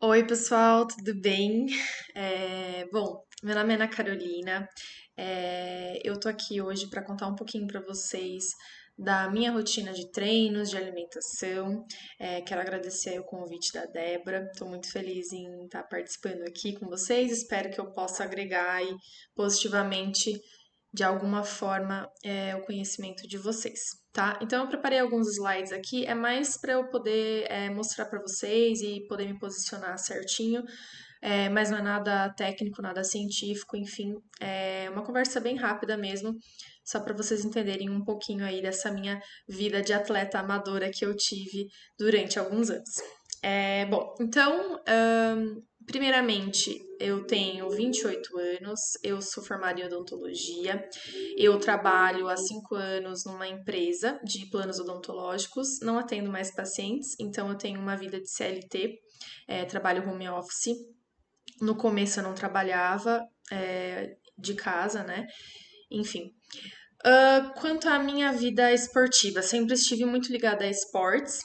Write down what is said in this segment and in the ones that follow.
Oi, pessoal, tudo bem? Bom, meu nome é Ana Carolina. Eu tô aqui hoje para contar um pouquinho para vocês da minha rotina de treinos, de alimentação. Quero agradecer aí o convite da Débora. Estou muito feliz em estar participando aqui com vocês. Espero que eu possa agregar aí positivamente de alguma forma o conhecimento de vocês, tá? Então eu preparei alguns slides aqui, é mais para eu poder mostrar para vocês e poder me posicionar certinho, mas não é nada técnico, nada científico, enfim, é uma conversa bem rápida mesmo, só para vocês entenderem um pouquinho aí dessa minha vida de atleta amadora que eu tive durante alguns anos. Bom, então, primeiramente, eu tenho 28 anos, eu sou formada em odontologia, eu trabalho há 5 anos numa empresa de planos odontológicos, não atendo mais pacientes, então eu tenho uma vida de CLT, trabalho home office. No começo eu não trabalhava de casa, né? Enfim. Quanto à minha vida esportiva, sempre estive muito ligada a esportes.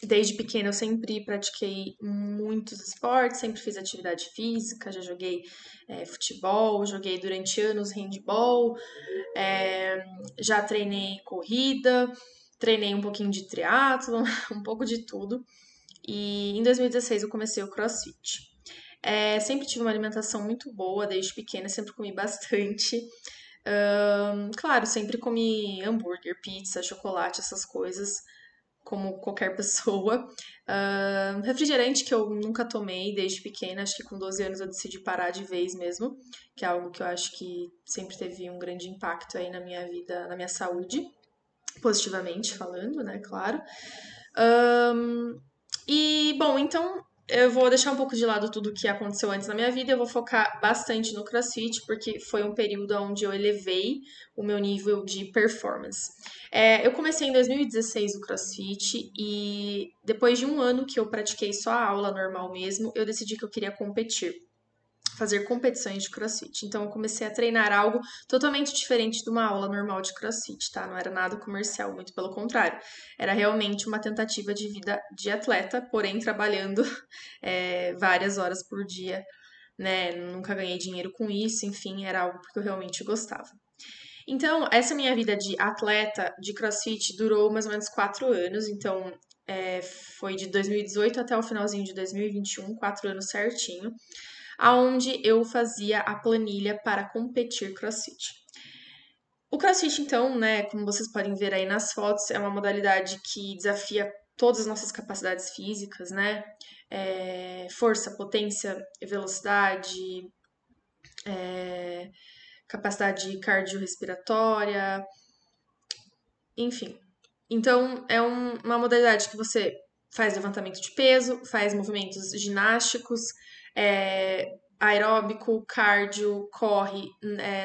Desde pequena eu sempre pratiquei muitos esportes, sempre fiz atividade física, já joguei futebol, joguei durante anos handball, é, já treinei corrida, treinei um pouquinho de triatlon, um pouco de tudo. E em 2016 eu comecei o CrossFit. Sempre tive uma alimentação muito boa desde pequena, sempre comi bastante. Claro, sempre comi hambúrguer, pizza, chocolate, essas coisas como qualquer pessoa. Refrigerante que eu nunca tomei desde pequena, acho que com 12 anos eu decidi parar de vez mesmo, que é algo que eu acho que sempre teve um grande impacto aí na minha vida, na minha saúde, positivamente falando, né, claro. Bom, então eu vou deixar um pouco de lado tudo o que aconteceu antes na minha vida, eu vou focar bastante no CrossFit, porque foi um período onde eu elevei o meu nível de performance. Eu comecei em 2016 o CrossFit e depois de um ano que eu pratiquei só a aula normal mesmo, eu decidi que eu queria competir, fazer competições de CrossFit. Então eu comecei a treinar algo totalmente diferente de uma aula normal de CrossFit, tá? Não era nada comercial, muito pelo contrário. Era realmente uma tentativa de vida de atleta, porém trabalhando várias horas por dia, né? Nunca ganhei dinheiro com isso, enfim, era algo porque eu realmente gostava. Então, essa minha vida de atleta de CrossFit durou mais ou menos 4 anos, então foi de 2018 até o finalzinho de 2021, 4 anos certinho, aonde eu fazia a planilha para competir CrossFit. O CrossFit, então, né, como vocês podem ver aí nas fotos, é uma modalidade que desafia todas as nossas capacidades físicas, né? Força, potência, velocidade, capacidade cardiorrespiratória, enfim. Então, é uma modalidade que você faz levantamento de peso, faz movimentos ginásticos, aeróbico, cardio, corre,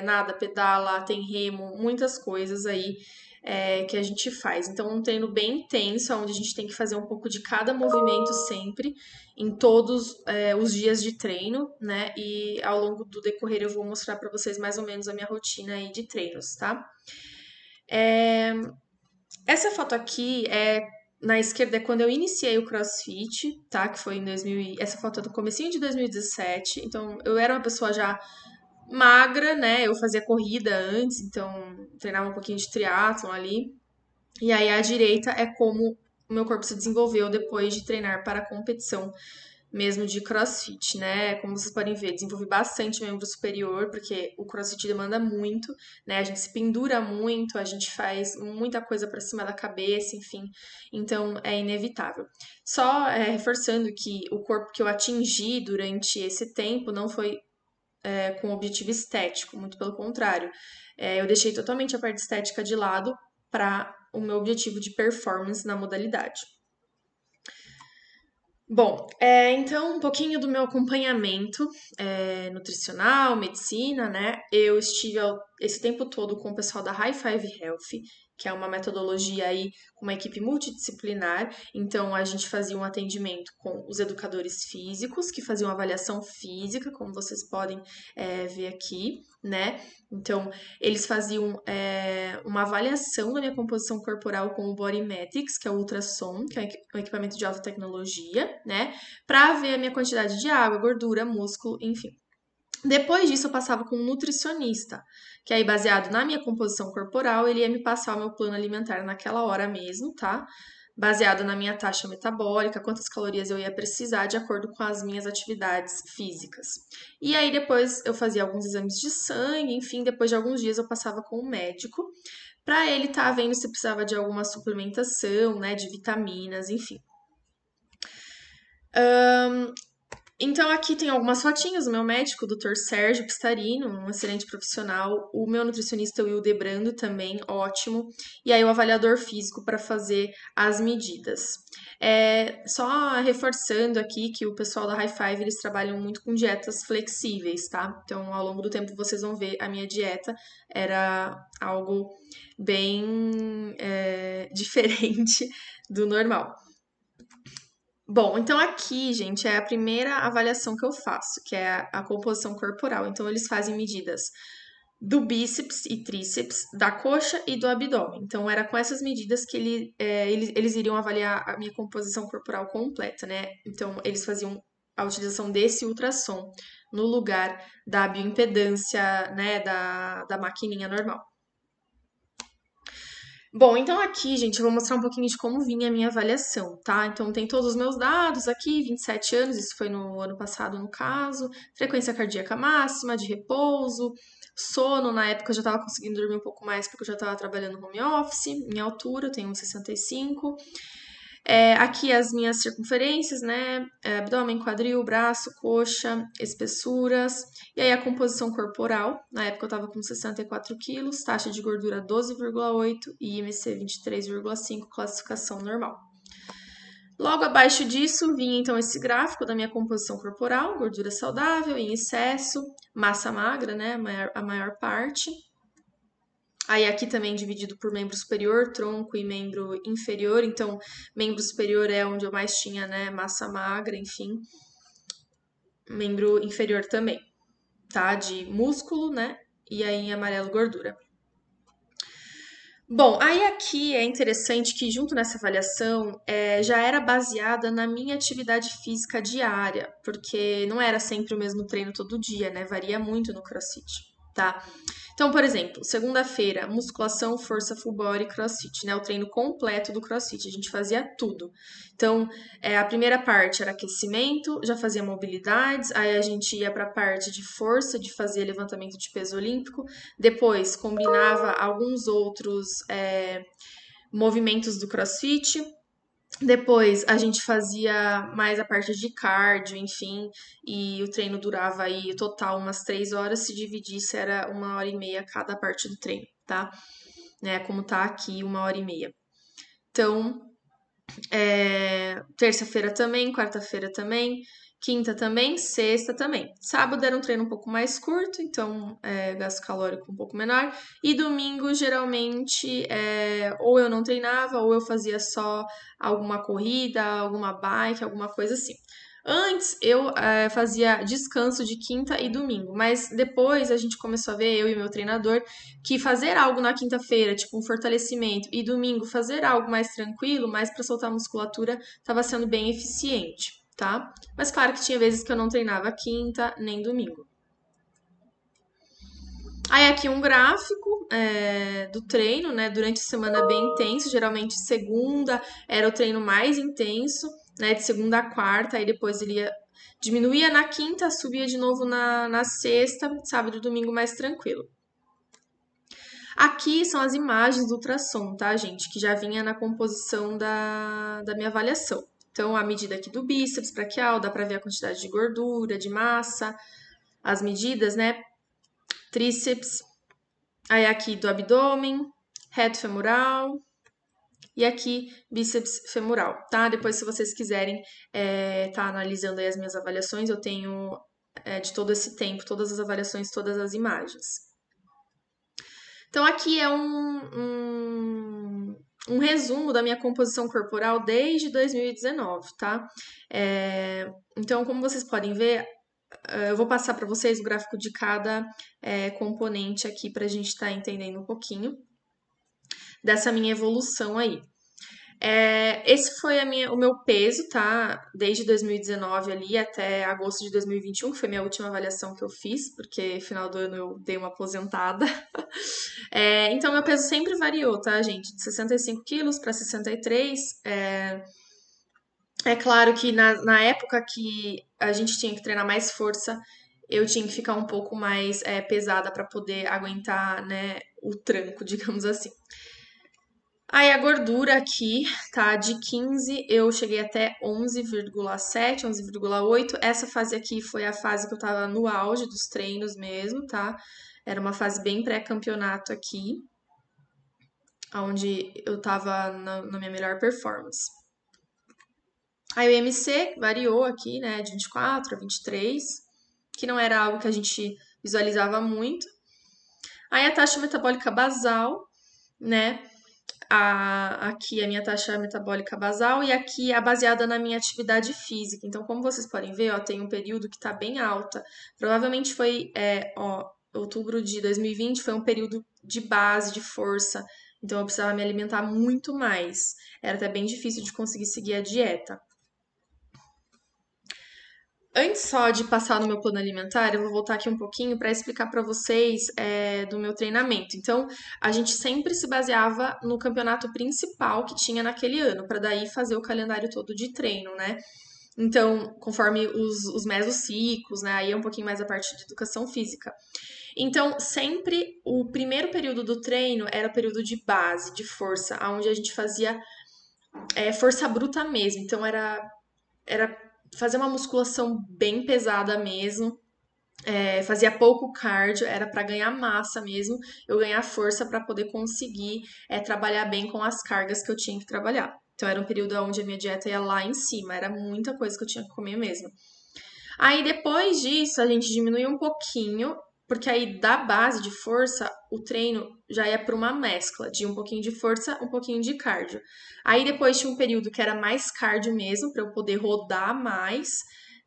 nada, pedala, tem remo, muitas coisas aí que a gente faz. Então, um treino bem intenso, onde a gente tem que fazer um pouco de cada movimento sempre, em todos os dias de treino, né? E ao longo do decorrer eu vou mostrar para vocês mais ou menos a minha rotina aí de treinos, tá? Essa foto aqui na esquerda é quando eu iniciei o CrossFit, tá? Que foi em 2000 essa foto é do comecinho de 2017. Então eu era uma pessoa já magra, né? Eu fazia corrida antes, então treinava um pouquinho de triatlon ali. E aí à direita é como o meu corpo se desenvolveu depois de treinar para a competição mesmo de CrossFit, né? Como vocês podem ver, desenvolvi bastante membro superior, porque o CrossFit demanda muito, né? A gente se pendura muito, a gente faz muita coisa para cima da cabeça, enfim. Então é inevitável. Só reforçando que o corpo que eu atingi durante esse tempo não foi com objetivo estético, muito pelo contrário. Eu deixei totalmente a parte estética de lado para o meu objetivo de performance na modalidade. Bom, então um pouquinho do meu acompanhamento nutricional, medicina, né? Eu estive esse tempo todo com o pessoal da High Five Health, que é uma metodologia aí com uma equipe multidisciplinar. Então a gente fazia um atendimento com os educadores físicos, que faziam avaliação física, como vocês podem ver aqui. né? Então, eles faziam uma avaliação da minha composição corporal com o Body Metrics, que é o ultrassom, que é um equipamento de alta tecnologia, né? Pra ver a minha quantidade de água, gordura, músculo, enfim. Depois disso, eu passava com um nutricionista, que aí, baseado na minha composição corporal, ele ia me passar o meu plano alimentar naquela hora mesmo, tá? Baseado na minha taxa metabólica, quantas calorias eu ia precisar de acordo com as minhas atividades físicas. E aí, depois, eu fazia alguns exames de sangue, enfim, depois de alguns dias, eu passava com o médico, para ele estar vendo se precisava de alguma suplementação, né, de vitaminas, enfim. Então, aqui tem algumas fotinhas do meu médico, o Dr. Sérgio Pistarino, um excelente profissional. O meu nutricionista, o Will Debrando, também, ótimo. E aí, o avaliador físico para fazer as medidas. Só reforçando aqui que o pessoal da High Five, eles trabalham muito com dietas flexíveis, tá? Então, ao longo do tempo, vocês vão ver a minha dieta era algo bem diferente do normal. Bom, então aqui, gente, é a primeira avaliação que eu faço, que é a composição corporal. Então, eles fazem medidas do bíceps e tríceps, da coxa e do abdômen. Então, era com essas medidas que eles iriam avaliar a minha composição corporal completa, né? Então, eles faziam a utilização desse ultrassom no lugar da bioimpedância, né, da maquininha normal. Bom, então aqui, gente, eu vou mostrar um pouquinho de como vinha a minha avaliação, tá? Então tem todos os meus dados aqui, 27 anos, isso foi no ano passado no caso, frequência cardíaca máxima, de repouso, sono, na época eu já tava conseguindo dormir um pouco mais porque eu já tava trabalhando no home office, minha altura, eu tenho 1,65 m. Aqui as minhas circunferências, né? Abdômen, quadril, braço, coxa, espessuras. E aí a composição corporal. Na época eu tava com 64 quilos, taxa de gordura 12,8 e IMC 23,5, classificação normal. Logo abaixo disso vinha então esse gráfico da minha composição corporal, gordura saudável, em excesso, massa magra, né? A maior parte. Aí aqui também dividido por membro superior, tronco e membro inferior. Então, membro superior é onde eu mais tinha, né, massa magra, enfim. Membro inferior também, tá? De músculo, né? E aí em amarelo, gordura. Bom, aí aqui é interessante que junto nessa avaliação já era baseada na minha atividade física diária, porque não era sempre o mesmo treino todo dia, né? Varia muito no CrossFit, tá? Então, por exemplo, segunda-feira, musculação, força, full body, crossfit, né? O treino completo do crossfit, a gente fazia tudo. Então, a primeira parte era aquecimento, já fazia mobilidades, aí a gente ia para a parte de força, de fazer levantamento de peso olímpico, depois combinava alguns outros movimentos do crossfit. Depois a gente fazia mais a parte de cardio, enfim, e o treino durava aí total umas 3 horas, se dividisse era 1h30 cada parte do treino, tá? Né, como tá aqui, 1h30. Então, terça-feira também, quarta-feira também, quinta também, sexta também. Sábado era um treino um pouco mais curto, então gasto calórico um pouco menor. E domingo, geralmente, ou eu não treinava, ou eu fazia só alguma corrida, alguma bike, alguma coisa assim. Antes eu fazia descanso de quinta e domingo, mas depois a gente começou a ver, eu e meu treinador, que fazer algo na quinta-feira, tipo um fortalecimento, e domingo fazer algo mais tranquilo, mais para soltar a musculatura, estava sendo bem eficiente, tá? Mas claro que tinha vezes que eu não treinava quinta nem domingo. Aí aqui um gráfico do treino, né? Durante a semana bem intenso, geralmente segunda era o treino mais intenso, né? De segunda a quarta, aí depois ele diminuía na quinta, subia de novo na sexta, sábado e domingo mais tranquilo. Aqui são as imagens do ultrassom, tá, gente? Que já vinha na composição da minha avaliação. Então, a medida aqui do bíceps braquial, dá pra ver a quantidade de gordura, de massa, as medidas, né? Tríceps, aí aqui do abdômen, reto femoral e aqui bíceps femoral, tá? Depois, se vocês quiserem tá analisando aí as minhas avaliações, eu tenho de todo esse tempo, todas as avaliações, todas as imagens. Então, aqui é um resumo da minha composição corporal desde 2019, tá? Então, como vocês podem ver, Eu vou passar para vocês o gráfico de cada componente aqui para a gente estar entendendo um pouquinho dessa minha evolução aí. Esse foi o meu peso, tá? Desde 2019 ali até agosto de 2021, que foi minha última avaliação que eu fiz, porque final do ano eu dei uma aposentada. Então, meu peso sempre variou, tá, gente? De 65 quilos para 63. É claro que na época que a gente tinha que treinar mais força, eu tinha que ficar um pouco mais pesada para poder aguentar, né, o tranco, digamos assim. Aí a gordura aqui, tá? De 15 eu cheguei até 11,7, 11,8. Essa fase aqui foi a fase que eu tava no auge dos treinos mesmo, tá? Era uma fase bem pré-campeonato aqui, onde eu tava na minha melhor performance. Aí o IMC variou aqui, né, de 24 a 23, que não era algo que a gente visualizava muito. Aí a taxa metabólica basal, né, aqui a minha taxa metabólica basal e aqui a baseada na minha atividade física. Então, como vocês podem ver, ó, tem um período que está bem alta. Provavelmente foi, outubro de 2020 foi um período de base, de força. Então, eu precisava me alimentar muito mais. Era até bem difícil de conseguir seguir a dieta. Antes só de passar no meu plano alimentar, eu vou voltar aqui um pouquinho para explicar para vocês do meu treinamento. Então, a gente sempre se baseava no campeonato principal que tinha naquele ano, para daí fazer o calendário todo de treino, né? Então, conforme os mesociclos, né? Aí é um pouquinho mais a parte de educação física. Então, sempre o primeiro período do treino era o período de base, de força, onde a gente fazia força bruta mesmo. Então, era fazer uma musculação bem pesada mesmo. Fazia pouco cardio, era para ganhar massa mesmo, eu ganhar força para poder conseguir trabalhar bem com as cargas que eu tinha que trabalhar. Então era um período onde a minha dieta ia lá em cima, era muita coisa que eu tinha que comer mesmo. Aí depois disso a gente diminuiu um pouquinho, porque aí da base de força o treino já ia para uma mescla de um pouquinho de força, um pouquinho de cardio. Aí depois tinha um período que era mais cardio mesmo, para eu poder rodar mais,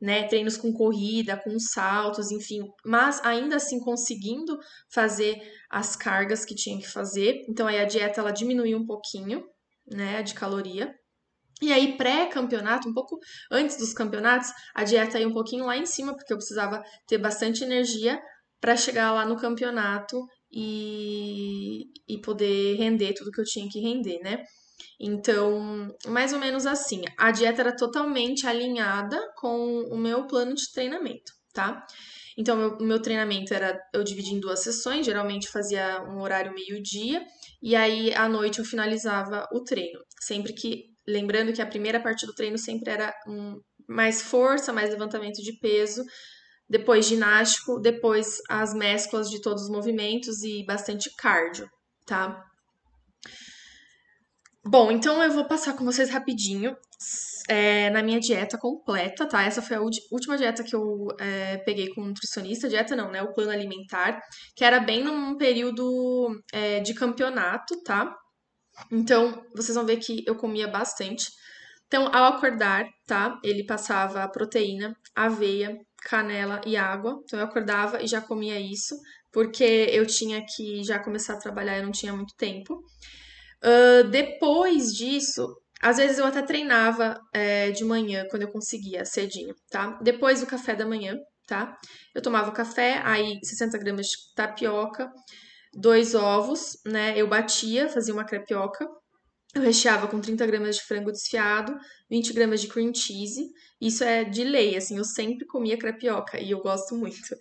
né? Treinos com corrida, com saltos, enfim, mas ainda assim conseguindo fazer as cargas que tinha que fazer. Então aí a dieta ela diminuiu um pouquinho, né, de caloria. E aí, pré-campeonato, um pouco antes dos campeonatos, a dieta ia um pouquinho lá em cima, porque eu precisava ter bastante energia para chegar lá no campeonato e poder render tudo que eu tinha que render, né? Então, mais ou menos assim, a dieta era totalmente alinhada com o meu plano de treinamento, tá? Então, o meu treinamento era eu dividi em duas sessões, geralmente fazia um horário meio-dia, e aí à noite eu finalizava o treino. Sempre que, lembrando que a primeira parte do treino sempre era mais força, mais levantamento de peso, depois ginástico, depois as mesclas de todos os movimentos e bastante cardio, tá? Bom, então eu vou passar com vocês rapidinho na minha dieta completa, tá? Essa foi a última dieta que eu peguei com um nutricionista. Dieta não, né? O plano alimentar, que era bem num período de campeonato, tá? Então, vocês vão ver que eu comia bastante. Então, ao acordar, tá? Ele passava proteína, aveia, canela e água. Então, eu acordava e já comia isso, porque eu tinha que já começar a trabalhar, eu não tinha muito tempo. Depois disso, às vezes eu até treinava de manhã, quando eu conseguia, cedinho, tá? Depois do café da manhã, tá? Eu tomava o café, aí 60 gramas de tapioca, dois ovos, né? Eu batia, fazia uma crepioca. Eu recheava com 30 gramas de frango desfiado, 20 gramas de cream cheese. Isso é de lei, assim, eu sempre comia crepioca e eu gosto muito.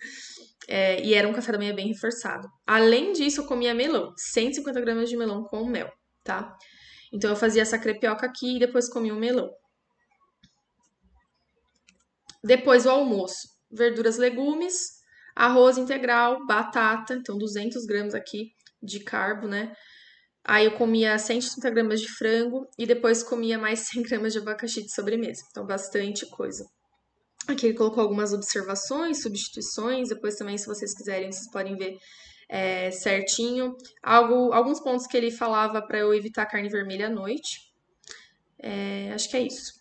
E era um café da manhã bem reforçado. Além disso, eu comia melão, 150 gramas de melão com mel, tá? Então eu fazia essa crepioca aqui e depois comia o melão. Depois o almoço, verduras, legumes, arroz integral, batata, então 200 gramas aqui de carbo, né? Aí eu comia 130 gramas de frango e depois comia mais 100 gramas de abacaxi de sobremesa. Então, bastante coisa. Aqui ele colocou algumas observações, substituições. Depois também, se vocês quiserem, vocês podem ver certinho. Alguns pontos que ele falava para eu evitar carne vermelha à noite. Acho que é isso.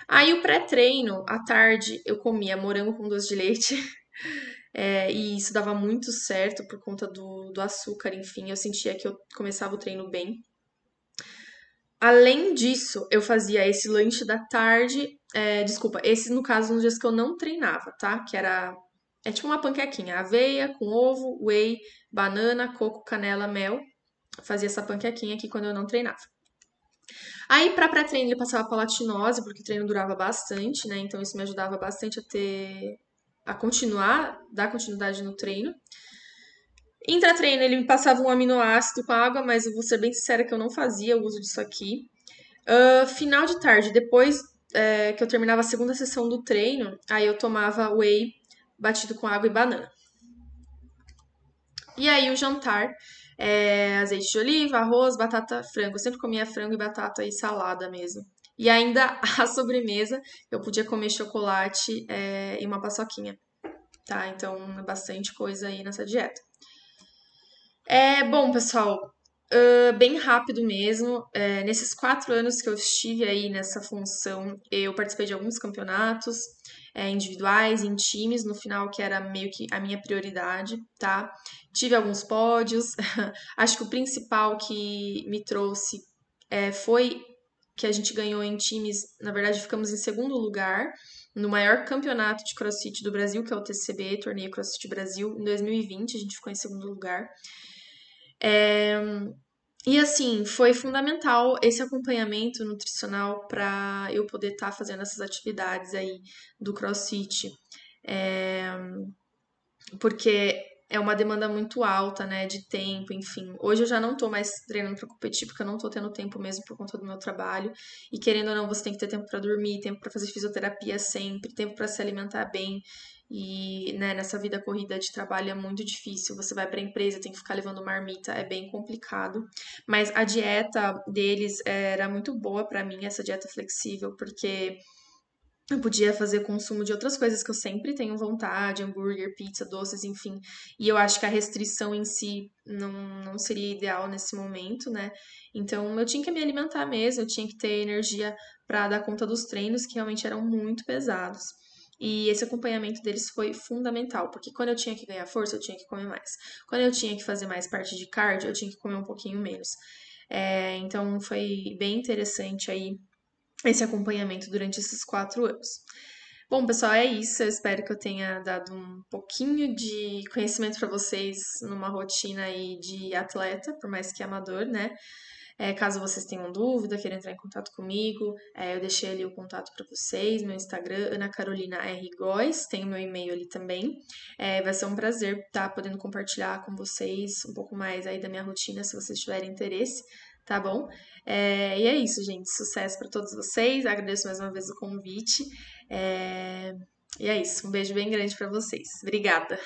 Aí o pré-treino, à tarde, eu comia morango com doce de leite. E isso dava muito certo por conta do açúcar, enfim, eu sentia que eu começava o treino bem. Além disso, eu fazia esse lanche da tarde, desculpa, esse no caso nos dias que eu não treinava, tá? Que era, é tipo uma panquequinha, aveia com ovo, whey, banana, coco, canela, mel. Fazia essa panquequinha aqui quando eu não treinava. Aí, pra pré-treino, ele passava palatinose, porque o treino durava bastante, né? Então, isso me ajudava bastante a continuar, dar continuidade no treino. Intra-treino, ele me passava um aminoácido com água, mas eu vou ser bem sincera que eu não fazia o uso disso aqui. Final de tarde, depois que eu terminava a segunda sessão do treino, aí eu tomava whey batido com água e banana. E aí o jantar, azeite de oliva, arroz, batata, frango. Eu sempre comia frango e batata e salada mesmo. E ainda a sobremesa, eu podia comer chocolate e uma paçoquinha, tá? Então, bastante coisa aí nessa dieta. Bom, pessoal, bem rápido mesmo. Nesses 4 anos que eu estive aí nessa função, eu participei de alguns campeonatos individuais, em times, no final, que era meio que a minha prioridade, tá? Tive alguns pódios. Acho que o principal que me trouxe foi que a gente ganhou em times, na verdade, ficamos em segundo lugar no maior campeonato de CrossFit do Brasil, que é o TCB, Torneio CrossFit Brasil, em 2020, a gente ficou em segundo lugar. E assim, foi fundamental esse acompanhamento nutricional para eu poder estar fazendo essas atividades aí do CrossFit, porque é uma demanda muito alta, né, de tempo, enfim. Hoje eu já não tô mais treinando para competir, porque eu não tô tendo tempo mesmo por conta do meu trabalho. E querendo ou não, você tem que ter tempo para dormir, tempo para fazer fisioterapia sempre, tempo para se alimentar bem. E, né, nessa vida corrida de trabalho é muito difícil. Você vai para a empresa, tem que ficar levando marmita, é bem complicado. Mas a dieta deles era muito boa para mim, essa dieta flexível, porque eu podia fazer consumo de outras coisas que eu sempre tenho vontade, hambúrguer, pizza, doces, enfim. E eu acho que a restrição em si não seria ideal nesse momento, né? Então eu tinha que me alimentar mesmo, eu tinha que ter energia para dar conta dos treinos, que realmente eram muito pesados. E esse acompanhamento deles foi fundamental, porque quando eu tinha que ganhar força, eu tinha que comer mais. Quando eu tinha que fazer mais parte de cardio, eu tinha que comer um pouquinho menos. Então foi bem interessante aí esse acompanhamento durante esses 4 anos. Bom, pessoal, é isso. Eu espero que eu tenha dado um pouquinho de conhecimento para vocês numa rotina aí de atleta, por mais que amador, né? Caso vocês tenham dúvida, queiram entrar em contato comigo, eu deixei ali o contato para vocês, meu Instagram, Ana Carolina R. Góes, tem o meu e-mail ali também. Vai ser um prazer estar podendo compartilhar com vocês um pouco mais aí da minha rotina, se vocês tiverem interesse, tá bom? E é isso, gente. Sucesso para todos vocês. Agradeço mais uma vez o convite. E é isso. Um beijo bem grande para vocês. Obrigada.